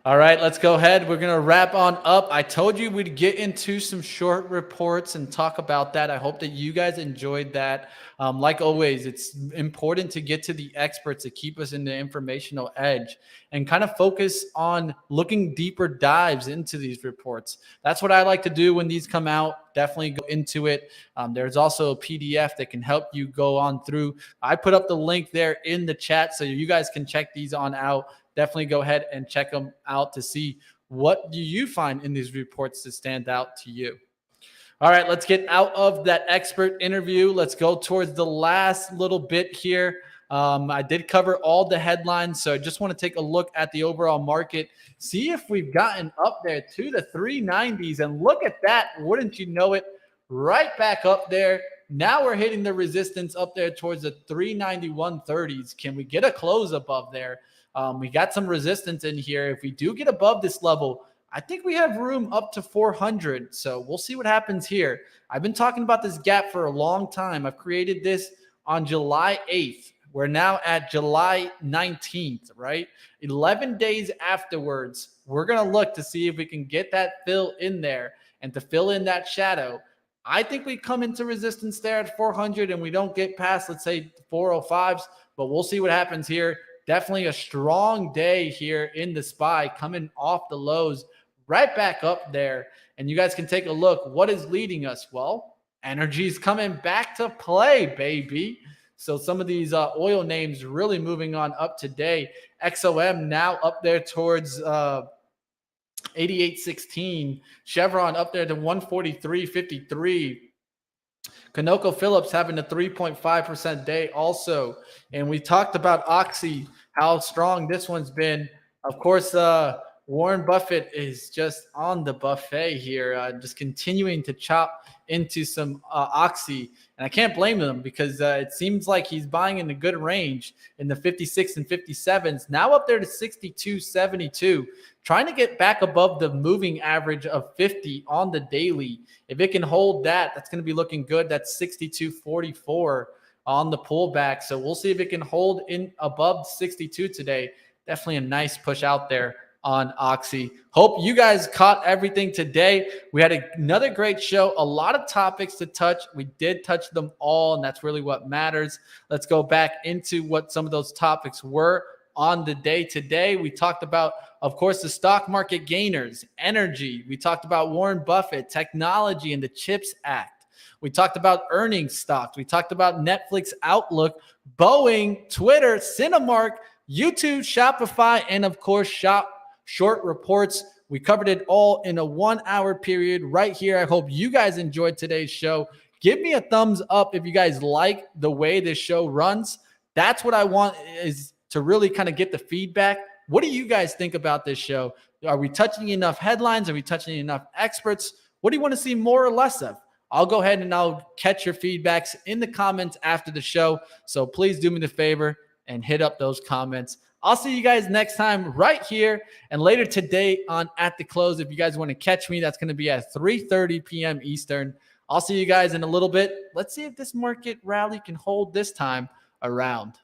All right, let's go ahead. We're going to wrap on up. I told you we'd get into some short reports and talk about that. I hope that you guys enjoyed that. Like always, it's important to get to the experts to keep us in the informational edge and kind of focus on looking deeper dives into these reports. That's what I like to do when these come out. Definitely go into it. There's also a PDF that can help you go on through. I put up the link there in the chat so you guys can check these on out. Definitely go ahead and check them out to see what do you find in these reports to stand out to you. All right, let's get out of that expert interview. Let's go towards the last little bit here. I did cover all the headlines, so I just want to take a look at the overall market, see if we've gotten up there to the 390s, and look at that. Wouldn't you know it? Right back up there. Now we're hitting the resistance up there towards the 391.30s. Can we get a close above there? We got some resistance in here. If we do get above this level, I think we have room up to 400. So we'll see what happens here. I've been talking about this gap for a long time. I've created this on July 8th. We're now at July 19th, right? 11 days afterwards, we're going to look to see if we can get that fill in there and to fill in that shadow. I think we come into resistance there at 400 and we don't get past, let's say, 405s, but we'll see what happens here. Definitely a strong day here in the SPY, coming off the lows right back up there. And you guys can take a look. What is leading us? Well, energy is coming back to play, baby. So some of these oil names really moving on up today. XOM now up there towards 88.16. Chevron up there to 143.53. ConocoPhillips having a 3.5% day also. And we talked about Oxy, how strong this one's been. Of course, Warren Buffett is just on the buffet here, just continuing to chop into some Oxy. And I can't blame him because it seems like he's buying in a good range in the 56 and 57s, now up there to 62.72, trying to get back above the moving average of 50 on the daily. If it can hold that, that's going to be looking good. That's 62.44 on the pullback. So we'll see if it can hold in above 62 today. Definitely a nice push out there on Oxy. Hope you guys caught everything today. We had another great show, a lot of topics to touch. We did touch them all, and that's really what matters. Let's go back into what some of those topics were on the day today. We talked about, of course, the stock market gainers, energy. We talked about Warren Buffett, technology, and the CHIPS Act. We talked about earnings stocks. We talked about Netflix outlook, Boeing, Twitter, Cinemark, YouTube, Shopify, and of course, short reports. We covered it all in a 1 hour period right here. I hope you guys enjoyed today's show. Give me a thumbs up if you guys like the way this show runs. That's what I want, is to really kind of get the feedback. What do you guys think about this show? Are we touching enough headlines? Are we touching enough experts? What do you want to see more or less of? I'll go ahead and I'll catch your feedbacks in the comments after the show. So please do me the favor and hit up those comments. I'll see you guys next time right here and later today on At the Close. If you guys want to catch me, that's going to be at 3:30 p.m. Eastern. I'll see you guys in a little bit. Let's see if this market rally can hold this time around.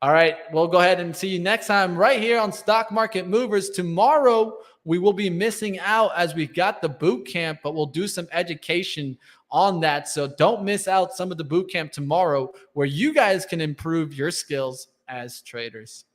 All right, we'll go ahead and see you next time right here on Stock Market Movers. Tomorrow, we will be missing out as we've got the boot camp, but we'll do some education on that. So don't miss out some of the boot camp tomorrow where you guys can improve your skills as traders.